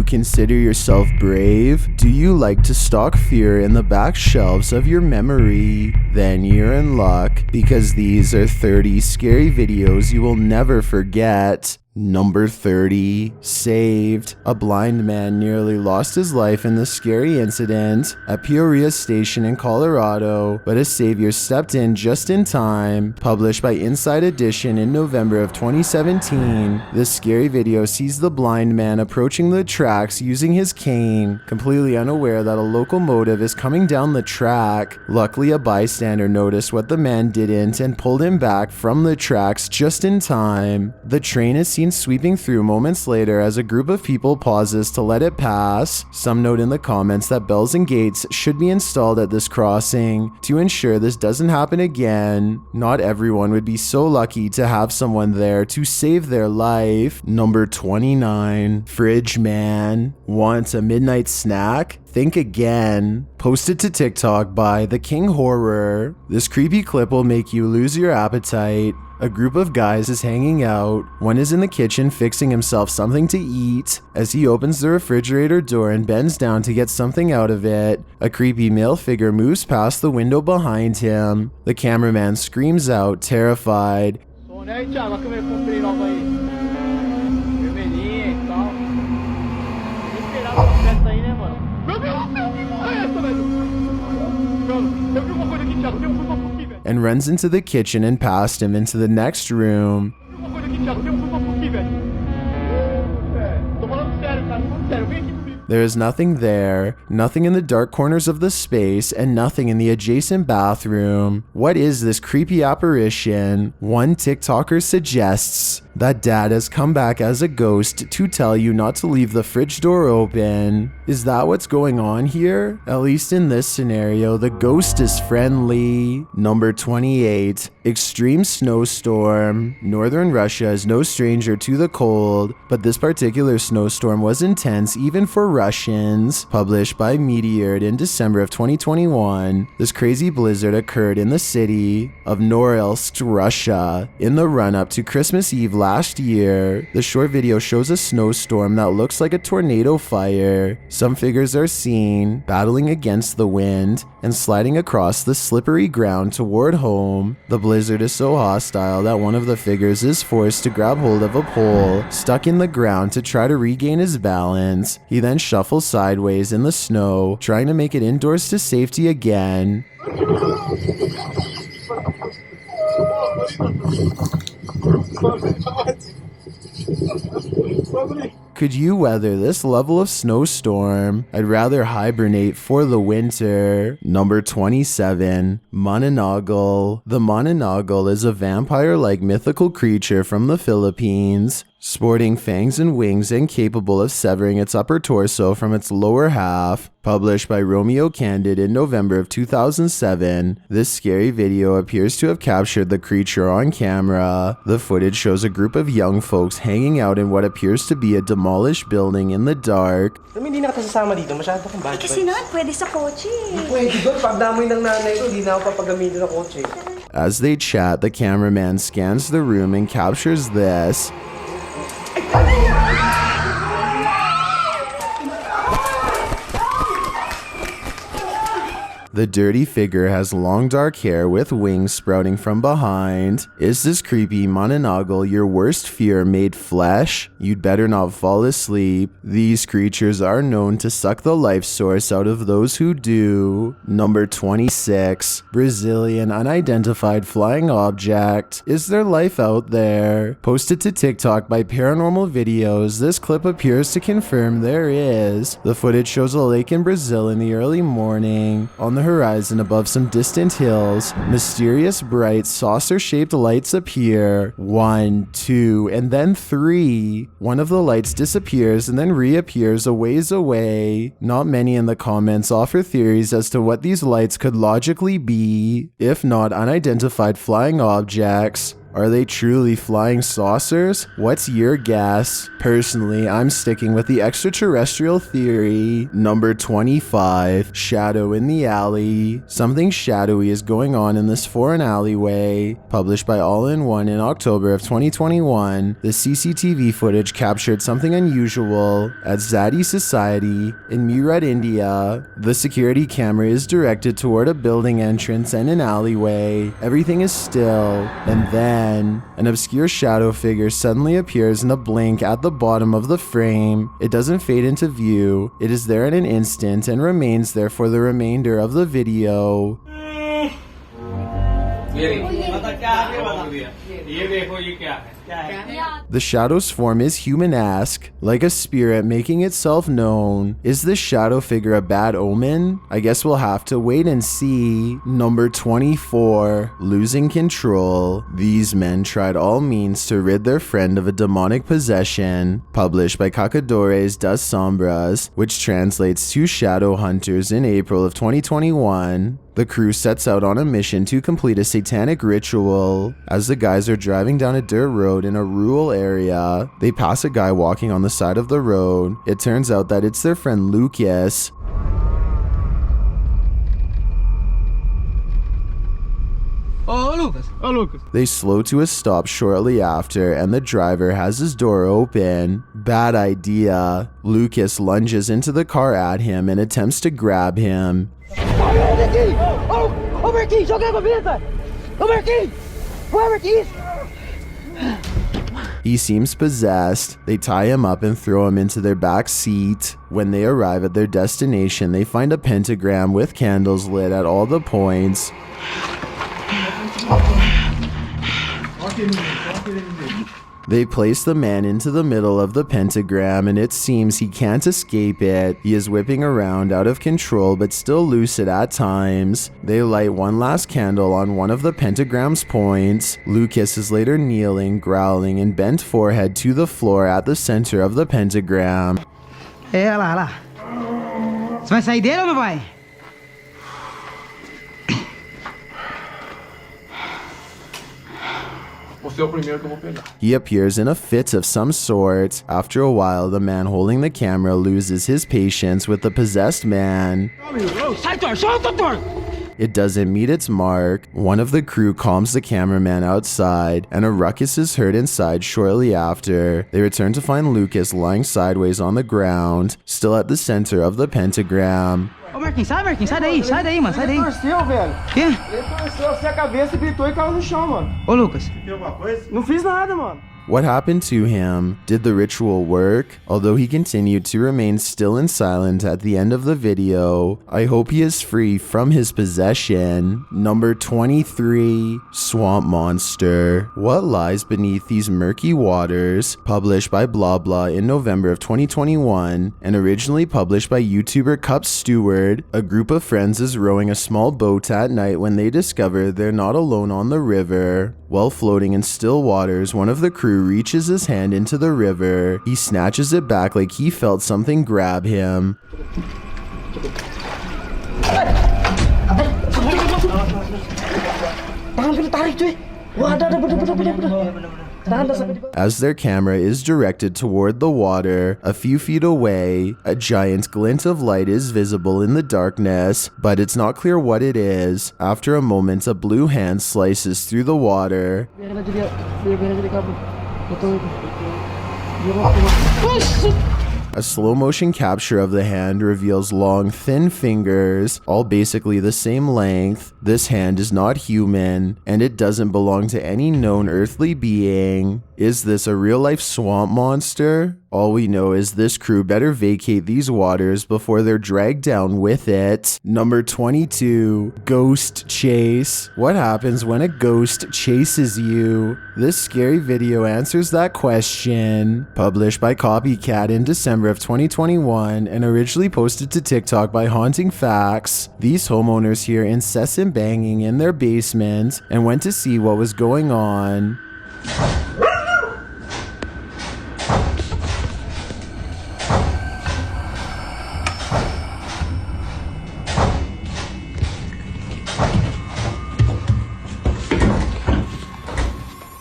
you consider yourself brave? Do you like to stalk fear in the back shelves of your memory? Then you're in luck, because these are 30 scary videos you will never forget. Number 30, Saved. A blind man nearly lost his life in the scary incident at Peoria Station in Colorado, but a savior stepped in just in time. Published by Inside Edition in November of 2017, this scary video sees the blind man approaching the tracks using his cane, completely unaware that a locomotive is coming down the track. Luckily, a bystander noticed what the man didn't and pulled him back from the tracks just in time. The train is seen sweeping through moments later as a group of people pauses to let it pass. Some note in the comments that bells and gates should be installed at this crossing to ensure this doesn't happen again. Not everyone would be so lucky to have someone there to save their life. Number 29, Fridge Man. Want a midnight snack? Think again. Posted to TikTok by The King Horror. This creepy clip will make you lose your appetite. A group of guys is hanging out. One is in the kitchen fixing himself something to eat. As he opens the refrigerator door and bends down to get something out of it, a creepy male figure moves past the window behind him. The cameraman screams out, terrified. And runs into the kitchen and past him into the next room. There is nothing there, nothing in the dark corners of the space, and nothing in the adjacent bathroom. What is this creepy apparition? One TikToker suggests that Dad has come back as a ghost to tell you not to leave the fridge door open. Is that what's going on here? At least in this scenario, the ghost is friendly. Number 28, Extreme Snowstorm. Northern Russia is no stranger to the cold, but this particular snowstorm was intense even for Russians. Published by Meteor in December of 2021, this crazy blizzard occurred in the city of Norilsk, Russia, in the run-up to Christmas Eve last year. The short video shows a snowstorm that looks like a tornado fire. Some figures are seen battling against the wind and sliding across the slippery ground toward home. The blizzard is so hostile that one of the figures is forced to grab hold of a pole stuck in the ground to try to regain his balance. He then shuffles sideways in the snow, trying to make it indoors to safety again. Could you weather this level of snowstorm? I'd rather hibernate for the winter. Number 27, Manananggal. The Manananggal is a vampire-like mythical creature from the Philippines, sporting fangs and wings and capable of severing its upper torso from its lower half. Published by Romeo Candid in November of 2007, this scary video appears to have captured the creature on camera. The footage shows a group of young folks hanging out in what appears to be a demolished building in the dark. Hindi na kita sasama dito, masyado kang bad. Kasi naman, pwede sa kotse. Pwede doon, pag damoy ng nanay ko, hindi na ako papagamitin ng kotse. As they chat, the cameraman scans the room and captures this. The dirty figure has long dark hair with wings sprouting from behind. Is this creepy Manananggal your worst fear made flesh? You'd better not fall asleep. These creatures are known to suck the life source out of those who do. Number 26, Brazilian unidentified flying object. Is there life out there? Posted to TikTok by Paranormal Videos, this clip appears to confirm there is. The footage shows a lake in Brazil in the early morning. On the horizon above some distant hills, mysterious bright saucer-shaped lights appear. 1, 2, and then 3. One of the lights disappears and then reappears a ways away. Not many in the comments offer theories as to what these lights could logically be, if not unidentified flying objects. Are they truly flying saucers? What's your guess? Personally, I'm sticking with the extraterrestrial theory. Number 25, shadow in the alley. Something shadowy is going on in this foreign alleyway. Published by All-in-One in October of 2021, the CCTV footage captured something unusual at Zadi Society in Meerut, India. The security camera is directed toward a building entrance and an alleyway. Everything is still, and then an obscure shadow figure suddenly appears in a blink at the bottom of the frame. It doesn't fade into view. It is there in an instant and remains there for the remainder of the video. The shadow's form is human-esque, like a spirit making itself known. Is this shadow figure a bad omen? I guess we'll have to wait and see. Number 24, losing control. These men tried all means to rid their friend of a demonic possession. Published by Cacadores das Sombras, which translates to Shadow Hunters in April of 2021. The crew sets out on a mission to complete a satanic ritual. As the guys are driving down a dirt road in a rural area, they pass a guy walking on the side of the road. It turns out that it's their friend Lucas. Oh, Lucas. They slow to a stop shortly after, and the driver has his door open. Bad idea. Lucas lunges into the car at him and attempts to grab him. He seems possessed. They tie him up and throw him into their back seat. When they arrive at their destination, they find a pentagram with candles lit at all the points. They place the man into the middle of the pentagram, and it seems he can't escape it. He is whipping around out of control but still lucid at times. They light one last candle on one of the pentagram's points. Lucas is later kneeling, growling, and bent forehead to the floor at the center of the pentagram. Hey, olha lá. Você vai sair dele ou não vai? He appears in a fit of some sort. After a while, the man holding the camera loses his patience with the possessed man. It doesn't meet its mark. One of the crew calms the cameraman outside, and a ruckus is heard inside shortly after. They return to find Lucas lying sideways on the ground, still at the center of the pentagram. Ô Marquinhos, sai daí, mano, sai daí. Ele torceu, velho. Quê? Ele torceu assim a cabeça, gritou e caiu no chão, mano. Ô Lucas. Tem alguma coisa? Não fiz nada, mano. What happened to him? Did the ritual work? Although he continued to remain still and silent at the end of the video, I hope he is free from his possession. Number 23, Swamp Monster. What lies beneath these murky waters? Published by Blah Blah in November of 2021, and originally published by YouTuber Cup Steward. A group of friends is rowing a small boat at night when they discover they're not alone on the river. While floating in still waters, one of the crew reaches his hand into the river. He snatches it back like he felt something grab him. As their camera is directed toward the water, a few feet away, a giant glint of light is visible in the darkness, but it's not clear what it is. After a moment, a blue hand slices through the water. A slow motion capture of the hand reveals long, thin fingers, all basically the same length. This hand is not human, and it doesn't belong to any known earthly being. Is this a real-life swamp monster? All we know is this crew better vacate these waters before they're dragged down with it. Number 22, Ghost Chase. What happens when a ghost chases you? This scary video answers that question. Published by Copycat in December of 2021 and originally posted to TikTok by Haunting Facts. These homeowners hear incessant banging in their basement and went to see what was going on.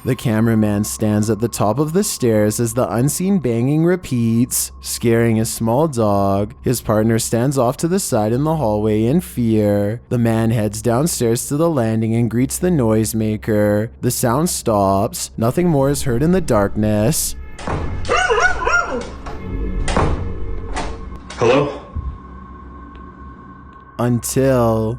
The cameraman stands at the top of the stairs as the unseen banging repeats, scaring his small dog. His partner stands off to the side in the hallway in fear. The man heads downstairs to the landing and greets the noisemaker. The sound stops. Nothing more is heard in the darkness. Hello? Until...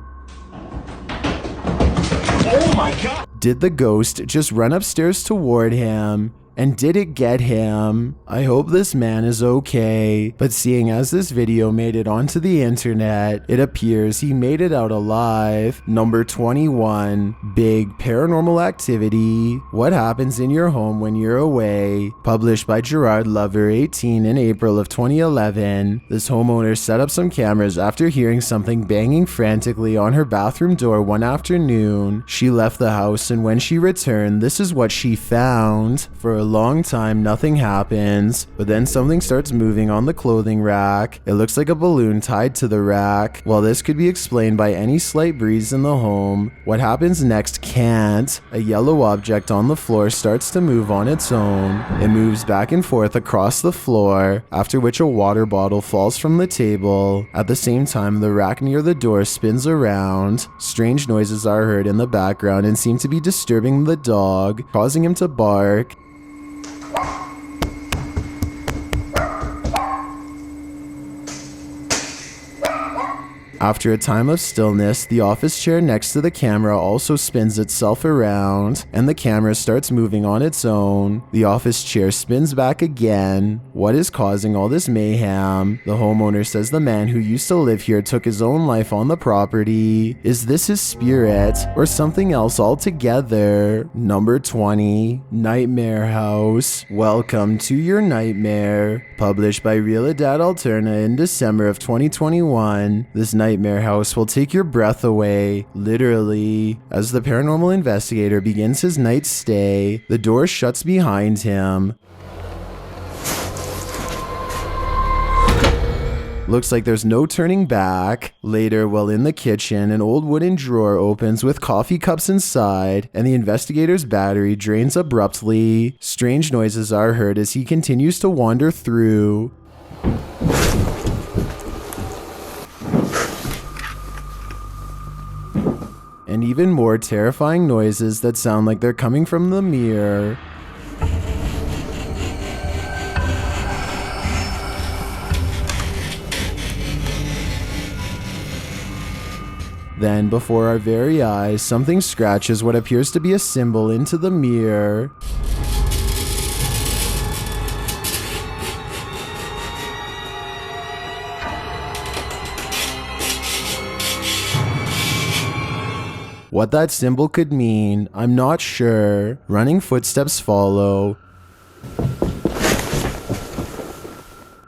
Oh my god! Did the ghost just run upstairs toward him? And did it get him? I hope this man is okay, but seeing as this video made it onto the internet, it appears he made it out alive. Number 21, Big Paranormal Activity. What happens in your home when you're away? Published by Gerard Lover, 18 in April of 2011. This homeowner set up some cameras after hearing something banging frantically on her bathroom door one afternoon. She left the house, and when she returned, this is what she found. For a long time, nothing happens, but then something starts moving on the clothing rack. It looks like a balloon tied to the rack. While this could be explained by any slight breeze in the home, what happens next can't. A yellow object on the floor starts to move on its own. It moves back and forth across the floor, after which a water bottle falls from the table. At the same time, the rack near the door spins around. Strange noises are heard in the background and seem to be disturbing the dog, causing him to bark. After a time of stillness, the office chair next to the camera also spins itself around, and the camera starts moving on its own. The office chair spins back again. What is causing all this mayhem? The homeowner says the man who used to live here took his own life on the property. Is this his spirit, or something else altogether? Number 20, Nightmare House. Welcome to your nightmare. Published by Realidad Alterna in December of 2021. This nightmare house will take your breath away, literally. As the paranormal investigator begins his night stay, the door shuts behind him. Looks like there's no turning back. Later, while in the kitchen, an old wooden drawer opens with coffee cups inside, and the investigator's battery drains abruptly. Strange noises are heard as he continues to wander through. And even more terrifying noises that sound like they're coming from the mirror. Then, before our very eyes, something scratches what appears to be a symbol into the mirror. What that symbol could mean, I'm not sure. Running footsteps follow.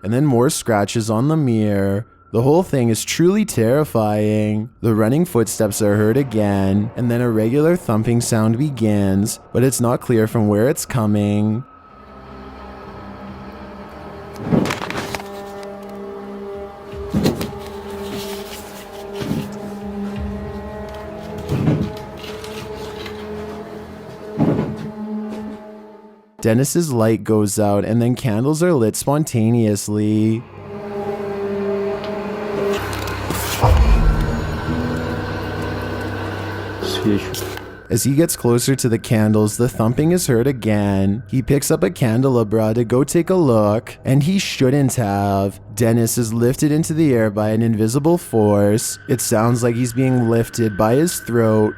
And then more scratches on the mirror. The whole thing is truly terrifying. The running footsteps are heard again, and then a regular thumping sound begins, but it's not clear from where it's coming. Dennis's light goes out, and then candles are lit spontaneously. As he gets closer to the candles, the thumping is heard again. He picks up a candelabra to go take a look, and he shouldn't have. Dennis is lifted into the air by an invisible force. It sounds like he's being lifted by his throat.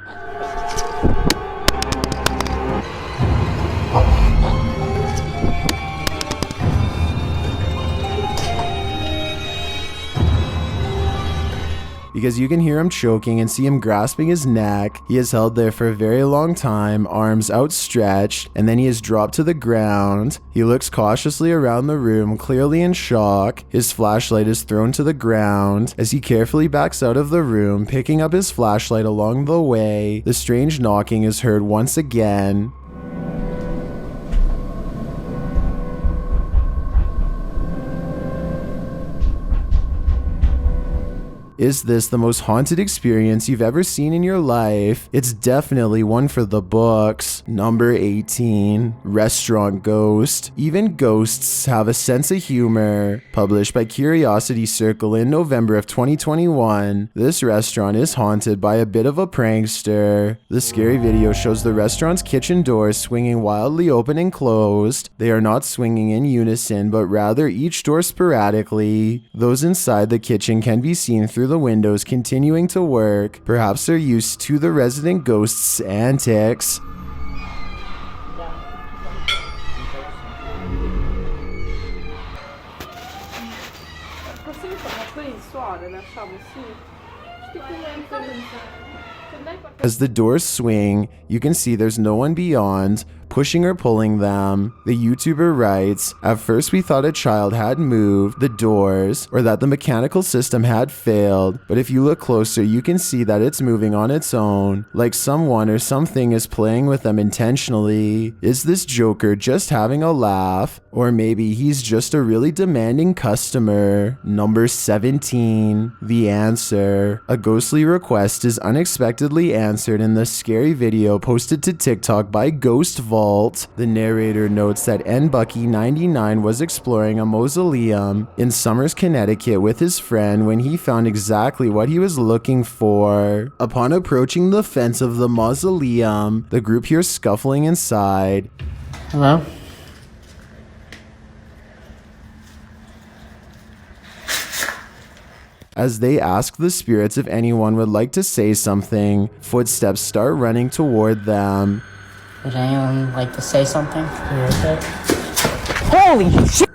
Because you can hear him choking and see him grasping his neck. He is held there for a very long time, arms outstretched, and then he is dropped to the ground. He looks cautiously around the room, clearly in shock. His flashlight is thrown to the ground. As he carefully backs out of the room, picking up his flashlight along the way, the strange knocking is heard once again. Is this the most haunted experience you've ever seen in your life? It's definitely one for the books. Number 18, Restaurant Ghost. Even ghosts have a sense of humor. Published by Curiosity Circle in November of 2021, this restaurant is haunted by a bit of a prankster. The scary video shows the restaurant's kitchen doors swinging wildly open and closed. They are not swinging in unison, but rather each door sporadically. Those inside the kitchen can be seen through the windows continuing to work. Perhaps they're used to the resident ghost's antics. As the doors swing, you can see there's no one beyond, pushing or pulling them. The YouTuber writes, "At first we thought a child had moved the doors or that the mechanical system had failed, but if you look closer you can see that it's moving on its own, like someone or something is playing with them intentionally. Is this Joker just having a laugh? Or maybe he's just a really demanding customer?" Number 17, The Answer. A ghostly request is unexpectedly answered in the scary video posted to TikTok by Ghost Vault. The narrator notes that nbucky99 was exploring a mausoleum in Somers, Connecticut with his friend when he found exactly what he was looking for. Upon approaching the fence of the mausoleum, the group hears scuffling inside. Hello? As they ask the spirits if anyone would like to say something, footsteps start running toward them. Would anyone like to say something? Holy shit!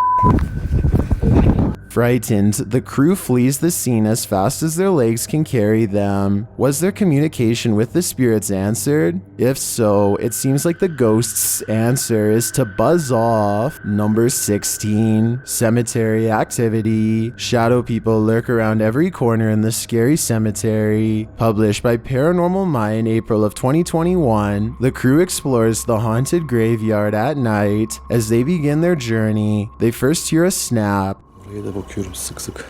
Frightened, the crew flees the scene as fast as their legs can carry them. Was their communication with the spirits answered? If so, it seems like the ghost's answer is to buzz off. Number 16, Cemetery Activity. Shadow people lurk around every corner in the scary cemetery. Published by Paranormal Maya in April of 2021, the crew explores the haunted graveyard at night. As they begin their journey, they first hear a snap. Buraya da bakıyorum sık sık.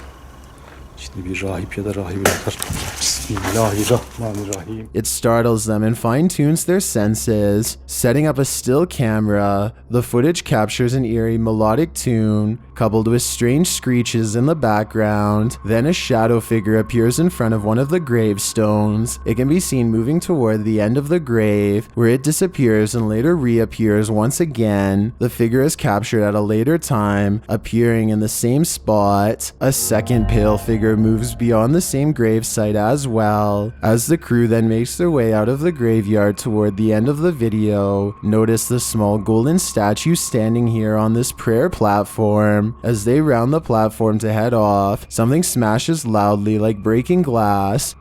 İşte bir rahip ya da rahibe atar. Bismillahirrahmanirrahim. It startles them and fine-tunes their senses. Setting up a still camera, the footage captures an eerie melodic tune, coupled with strange screeches in the background. Then a shadow figure appears in front of one of the gravestones. It can be seen moving toward the end of the grave, where it disappears and later reappears once again. The figure is captured at a later time, appearing in the same spot. A second pale figure moves beyond the same grave site as well. As the crew then makes their way out of the graveyard toward the end of the video, notice the small golden statue standing here on this prayer platform. As they round the platform to head off, something smashes loudly like breaking glass.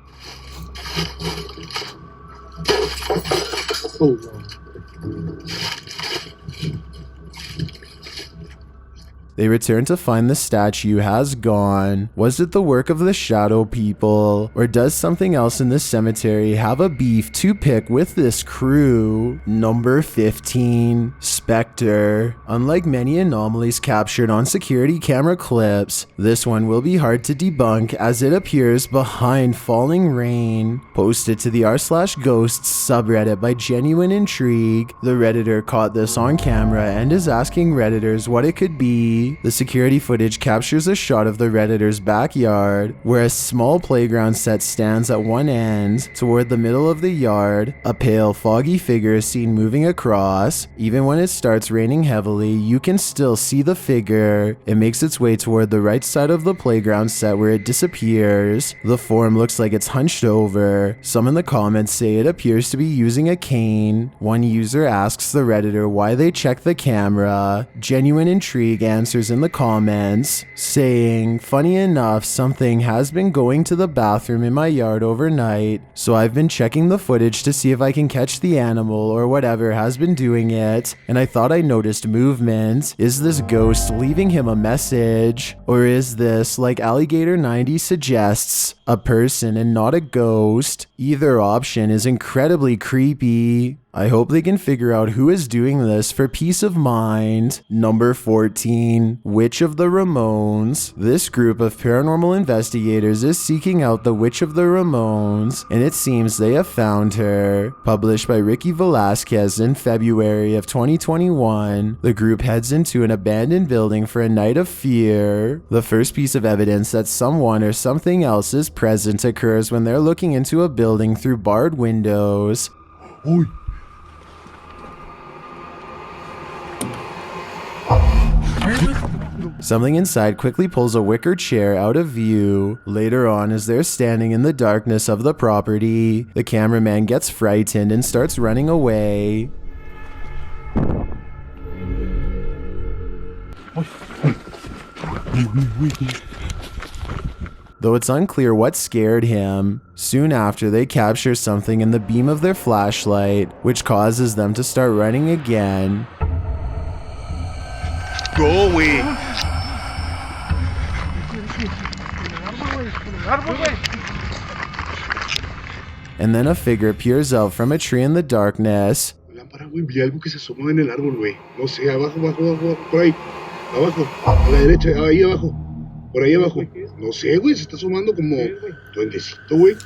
They return to find the statue has gone. Was it the work of the shadow people? Or does something else in this cemetery have a beef to pick with this crew? Number 15, Spectre. Unlike many anomalies captured on security camera clips, this one will be hard to debunk as it appears behind falling rain. Posted to the r/ghosts subreddit by Genuine Intrigue, the Redditor caught this on camera and is asking Redditors what it could be. The security footage captures a shot of the Redditor's backyard, where a small playground set stands at one end. Toward the middle of the yard, a pale, foggy figure is seen moving across. Even when it starts raining heavily, you can still see the figure. It makes its way toward the right side of the playground set where it disappears. The form looks like it's hunched over. Some in the comments say it appears to be using a cane. One user asks the Redditor why they check the camera. Genuine Intrigue answers in the comments, saying, "Funny enough, something has been going to the bathroom in my yard overnight, so I've been checking the footage to see if I can catch the animal or whatever has been doing it, and I thought I noticed movement. Is this ghost leaving him a message? Or is this, like Alligator90 suggests, a a person and not a ghost. Either option is incredibly creepy. I hope they can figure out who is doing this for peace of mind. Number 14, Witch of the Ramones. This group of paranormal investigators is seeking out the Witch of the Ramones, and it seems they have found her. Published by Ricky Velasquez in February of 2021, the group heads into an abandoned building for a night of fear. The first piece of evidence that someone or something else is present occurs when they're looking into a building through barred windows. Oi. Something inside quickly pulls a wicker chair out of view. Later on, as they're standing in the darkness of the property, the cameraman gets frightened and starts running away. Though it's unclear what scared him, soon after they capture something in the beam of their flashlight, which causes them to start running again. Go away. And then a figure peers out from a tree in the darkness. Lámpara, güey, vi algo que se asomó en el árbol, güey. No sé, abajo, por ahí. Abajo, a la derecha, ahí abajo. Por ahí abajo. No sé, güey, se está asomando como duendecito, güey.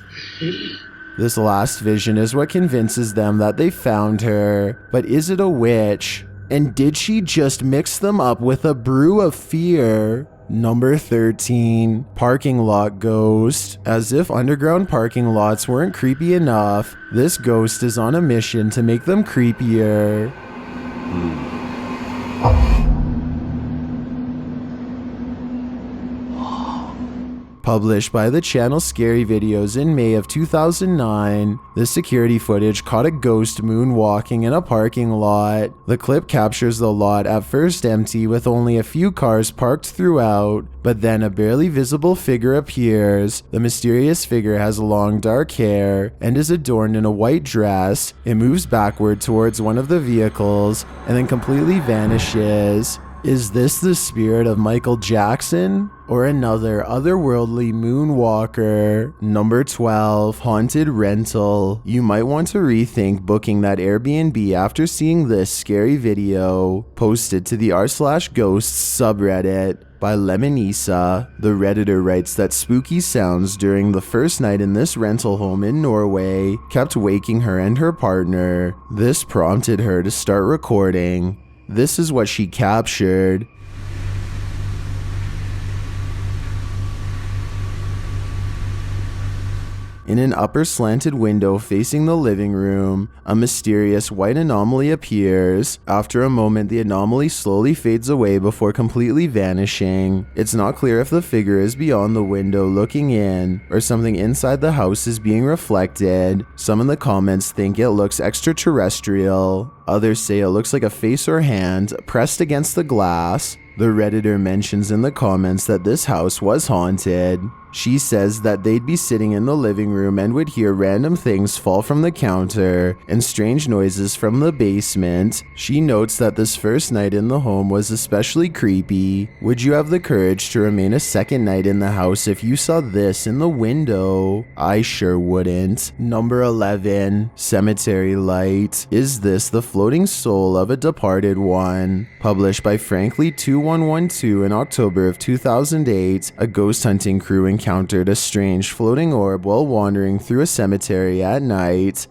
This last vision is what convinces them that they found her. But is it a witch? And did she just mix them up with a brew of fear? Number 13, Parking Lot Ghost. As if underground parking lots weren't creepy enough, this ghost is on a mission to make them creepier. Published by the channel Scary Videos in May of 2009, the security footage caught a ghost moonwalking in a parking lot. The clip captures the lot at first empty with only a few cars parked throughout, but then a barely visible figure appears. The mysterious figure has long dark hair and is adorned in a white dress. It moves backward towards one of the vehicles and then completely vanishes. Is this the spirit of Michael Jackson? Or another otherworldly moonwalker? Number 12, Haunted Rental. You might want to rethink booking that Airbnb after seeing this scary video. Posted to the r/ghosts subreddit by Lemonisa. The Redditor writes that spooky sounds during the first night in this rental home in Norway kept waking her and her partner. This prompted her to start recording. This is what she captured. In an upper slanted window facing the living room, a mysterious white anomaly appears. After a moment, the anomaly slowly fades away before completely vanishing. It's not clear if the figure is beyond the window looking in, or something inside the house is being reflected. Some in the comments think it looks extraterrestrial. Others say it looks like a face or hand pressed against the glass. The Redditor mentions in the comments that this house was haunted. She says that they'd be sitting in the living room and would hear random things fall from the counter and strange noises from the basement. She notes that this first night in the home was especially creepy. Would you have the courage to remain a second night in the house if you saw this in the window? I sure wouldn't. Number 11, Cemetery Light. Is this the floating soul of a departed one? Published by Frankly2112 in October of 2008, a ghost hunting crew encountered a strange floating orb while wandering through a cemetery at night.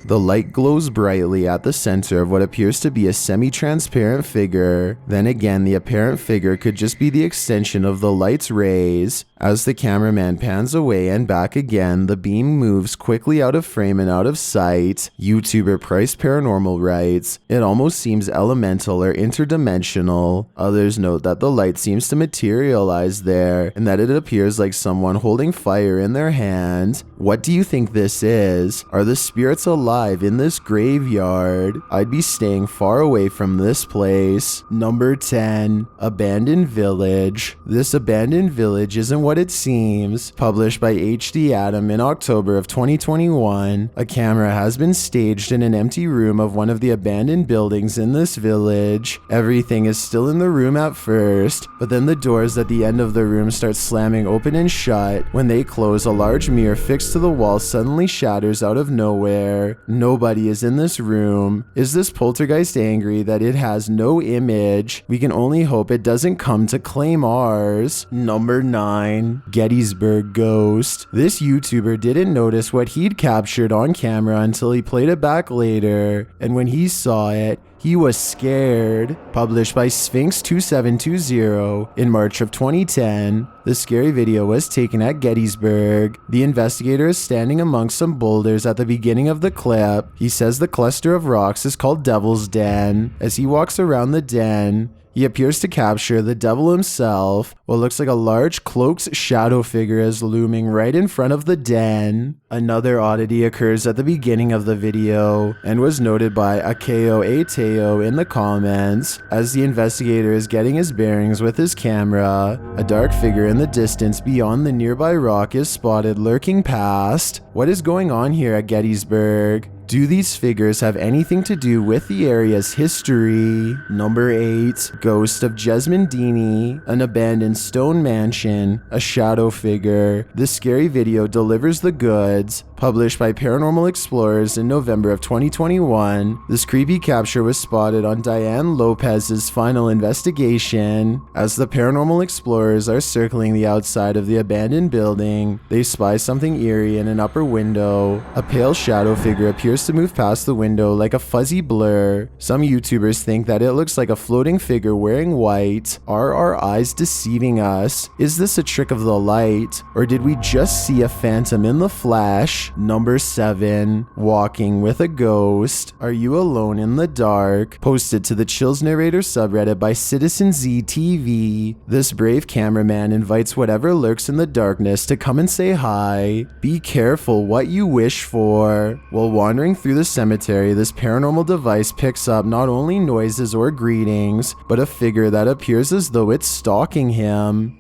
The light glows brightly at the center of what appears to be a semi-transparent figure. Then again, the apparent figure could just be the extension of the light's rays. As the cameraman pans away and back again, the beam moves quickly out of frame and out of sight. YouTuber Price Paranormal writes, "It almost seems elemental or interdimensional." Others note that the light seems to materialize there and that it appears like someone holding fire in their hand. What do you think this is? Are the spirits alive in this graveyard? I'd be staying far away from this place. Number 10, Abandoned Village. This abandoned village isn't what it seems. Published by HD Adam in October of 2021, a camera has been staged in an empty room of one of the abandoned buildings in this village. Everything is still in the room at first, but then the doors at the end of the room start slamming open and shut. When they close, a large mirror fixed to the wall suddenly shatters out of nowhere. Nobody is in this room. Is this poltergeist angry that it has no image? We can only hope it doesn't come to claim ours. Number 9. Gettysburg Ghost. This YouTuber didn't notice what he'd captured on camera until he played it back later, and when he saw it, he was scared. Published by Sphinx2720 in March of 2010, the scary video was taken at Gettysburg. The investigator is standing amongst some boulders at the beginning of the clip. He says the cluster of rocks is called Devil's Den. As he walks around the den, he appears to capture the devil himself. What looks like a large cloaked shadow figure is looming right in front of the den. Another oddity occurs at the beginning of the video and was noted by Akeo Ateo in the comments. As the investigator is getting his bearings with his camera, a dark figure in the distance beyond the nearby rock is spotted lurking past. What is going on here at Gettysburg? Do these figures have anything to do with the area's history? Number 8. Ghost of Jesmond, Dene, an abandoned stone mansion, a shadow figure. This scary video delivers the goods. Published by Paranormal Explorers in November of 2021, this creepy capture was spotted on Diane Lopez's final investigation. As the Paranormal Explorers are circling the outside of the abandoned building, they spy something eerie in an upper window. A pale shadow figure appears to move past the window like a fuzzy blur. Some YouTubers think that it looks like a floating figure wearing white. Are our eyes deceiving us? Is this a trick of the light? Or did we just see a phantom in the flesh? Number 7. Walking with a Ghost. Are you alone in the dark? Posted to the Chills Narrator subreddit by Citizen ZTV. This brave cameraman invites whatever lurks in the darkness to come and say hi. Be careful what you wish for. While wandering through the cemetery, this paranormal device picks up not only noises or greetings, but a figure that appears as though it's stalking him.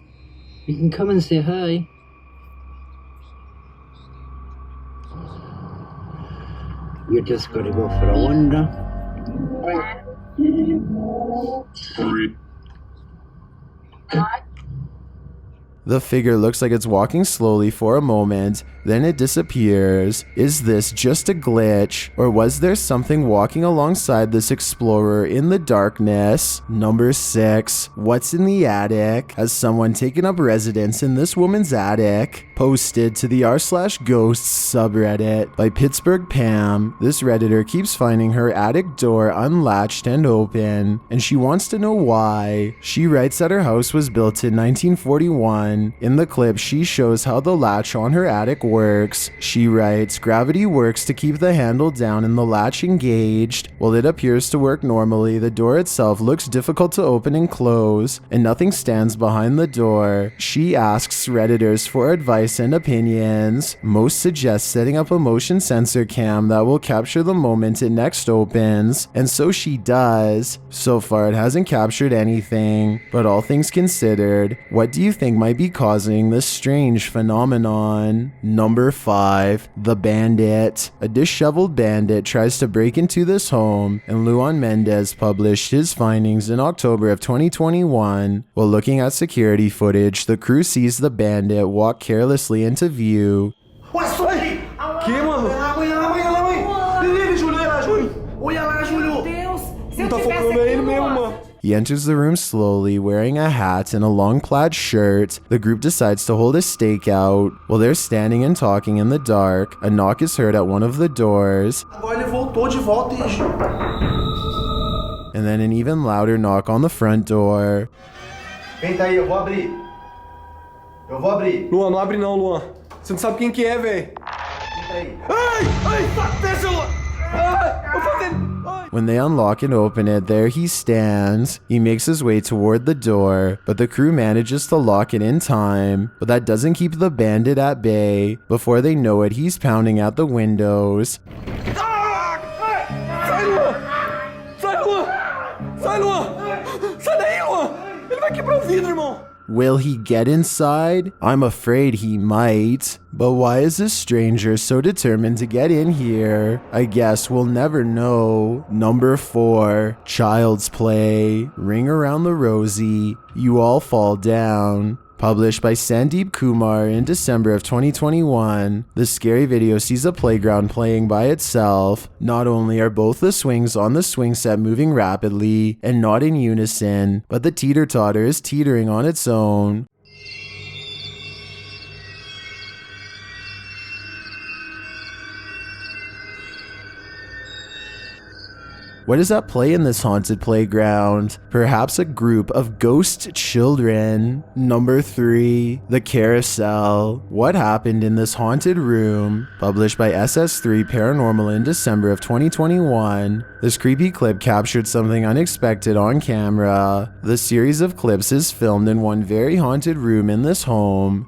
You can come and say hi. You're just gonna go for a wander. The figure looks like it's walking slowly for a moment, then it disappears. Is this just a glitch, or was there something walking alongside this explorer in the darkness? Number 6. What's in the attic? Has someone taken up residence in this woman's attic? Posted to the r/ghosts subreddit by Pittsburgh Pam. This redditor keeps finding her attic door unlatched and open, and she wants to know why. She writes that her house was built in 1941. In the clip, she shows how the latch on her attic works. She writes, gravity works to keep the handle down and the latch engaged. While it appears to work normally, the door itself looks difficult to open and close, and nothing stands behind the door. She asks Redditors for advice and opinions. Most suggest setting up a motion sensor cam that will capture the moment it next opens, and so she does. So far, it hasn't captured anything, but all things considered, what do you think might be causing this strange phenomenon? Number 5. The Bandit. A disheveled bandit tries to break into this home, and Luan Mendez published his findings in October of 2021. While looking at security footage, the crew sees the bandit walk carelessly into view. He enters the room slowly, wearing a hat and a long plaid shirt. The group decides to hold a stakeout. While they're standing and talking in the dark, a knock is heard at one of the doors. And then an even louder knock on the front door. Quem tá aí? Eu vou abrir. Eu vou abrir. Luan, não abre não, Luan. Você não sabe quem que é, velho. Quem tá aí? Ai, fecha, Luan. Ai, eu fazendo. When they unlock and open it, there he stands. He makes his way toward the door, but the crew manages to lock it in time. But that doesn't keep the bandit at bay. Before they know it, he's pounding at the windows. Sai, Luan! Sai, Luan! Sai, Luan! Sai daí, Luan! Ele vai quebrar o vidro, irmão! Will he get inside? I'm afraid he might. But why is this stranger so determined to get in here? I guess we'll never know. Number 4, Child's Play. Ring around the rosy, you all fall down. Published by Sandeep Kumar in December of 2021, the scary video sees a playground playing by itself. Not only are both the swings on the swing set moving rapidly and not in unison, but the teeter-totter is teetering on its own. What is at play in this haunted playground? Perhaps a group of ghost children. Number 3, the Carousel. What happened in this haunted room? Published by SS3 Paranormal in December of 2021. This creepy clip captured something unexpected on camera. The series of clips is filmed in one very haunted room in this home.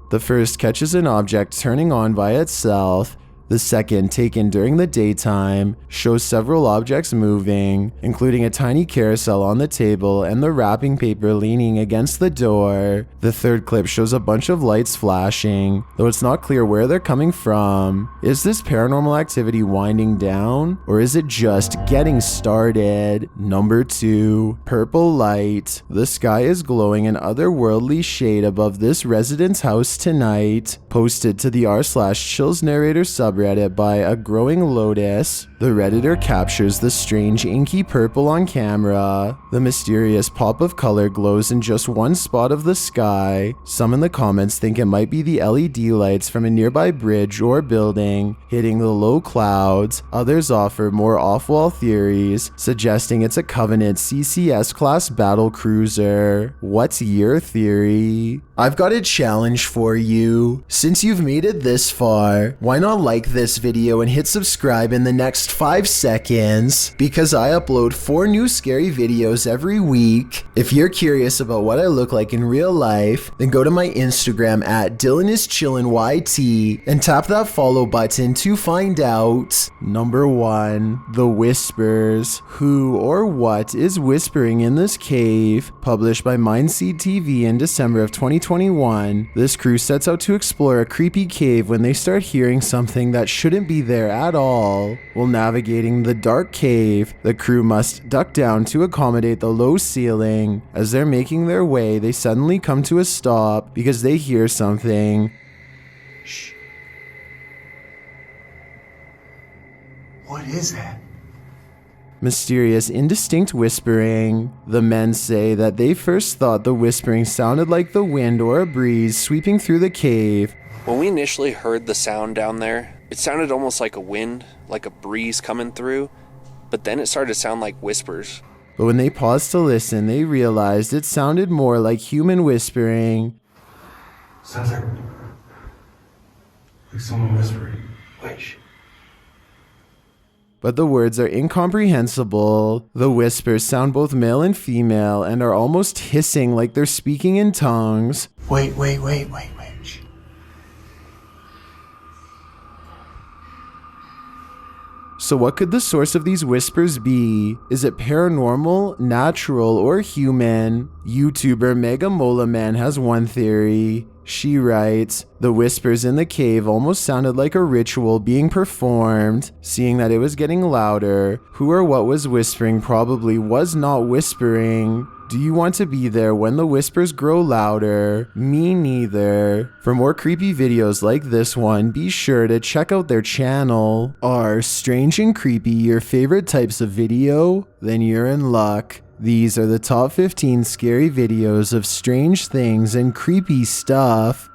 The first catches an object turning on by itself. The second, taken during the daytime, shows several objects moving, including a tiny carousel on the table and the wrapping paper leaning against the door. The third clip shows a bunch of lights flashing, though it's not clear where they're coming from. Is this paranormal activity winding down, or is it just getting started? Number 2, purple light. The sky is glowing an otherworldly shade above this resident's house tonight. Posted to the r/chills narrator subreddit by a growing lotus, the redditor captures the strange inky purple on camera. The mysterious pop of color glows in just one spot of the sky. Some in the comments think it might be the LED lights from a nearby bridge or building hitting the low clouds. Others offer more off-wall theories, suggesting it's a Covenant CCS class battle cruiser. What's your theory? I've got a challenge for you. Since you've made it this far, why not like this video and hit subscribe in the next 5 seconds? Because I upload 4 new scary videos every week. If you're curious about what I look like in real life, then go to my Instagram at DylanIsChillinYT and tap that follow button to find out. Number 1, the Whispers. Who or what is whispering in this cave? Published by CCTV in December of 2021, this crew sets out to explore a creepy cave when they start hearing something that shouldn't be there at all. While navigating the dark cave, the crew must duck down to accommodate the low ceiling. As they're making their way, they suddenly come to a stop because they hear something. Shh. What is that? Mysterious, indistinct whispering. The men say that they first thought the whispering sounded like the wind or a breeze sweeping through the cave. When we initially heard the sound down there, it sounded almost like a wind, like a breeze coming through, but then it started to sound like whispers. But when they paused to listen, they realized it sounded more like human whispering. Sounds like someone whispering. Wait. But the words are incomprehensible. The whispers sound both male and female and are almost hissing like they're speaking in tongues. Wait. So what could the source of these whispers be? Is it paranormal, natural, or human? YouTuber Mega Mola Man has one theory. She writes, the whispers in the cave almost sounded like a ritual being performed. Seeing that it was getting louder, who or what was whispering probably was not whispering. Do you want to be there when the whispers grow louder? Me neither. For more creepy videos like this one, be sure to check out their channel. Are strange and creepy your favorite types of video? Then you're in luck. These are the top 15 scary videos of strange things and creepy stuff.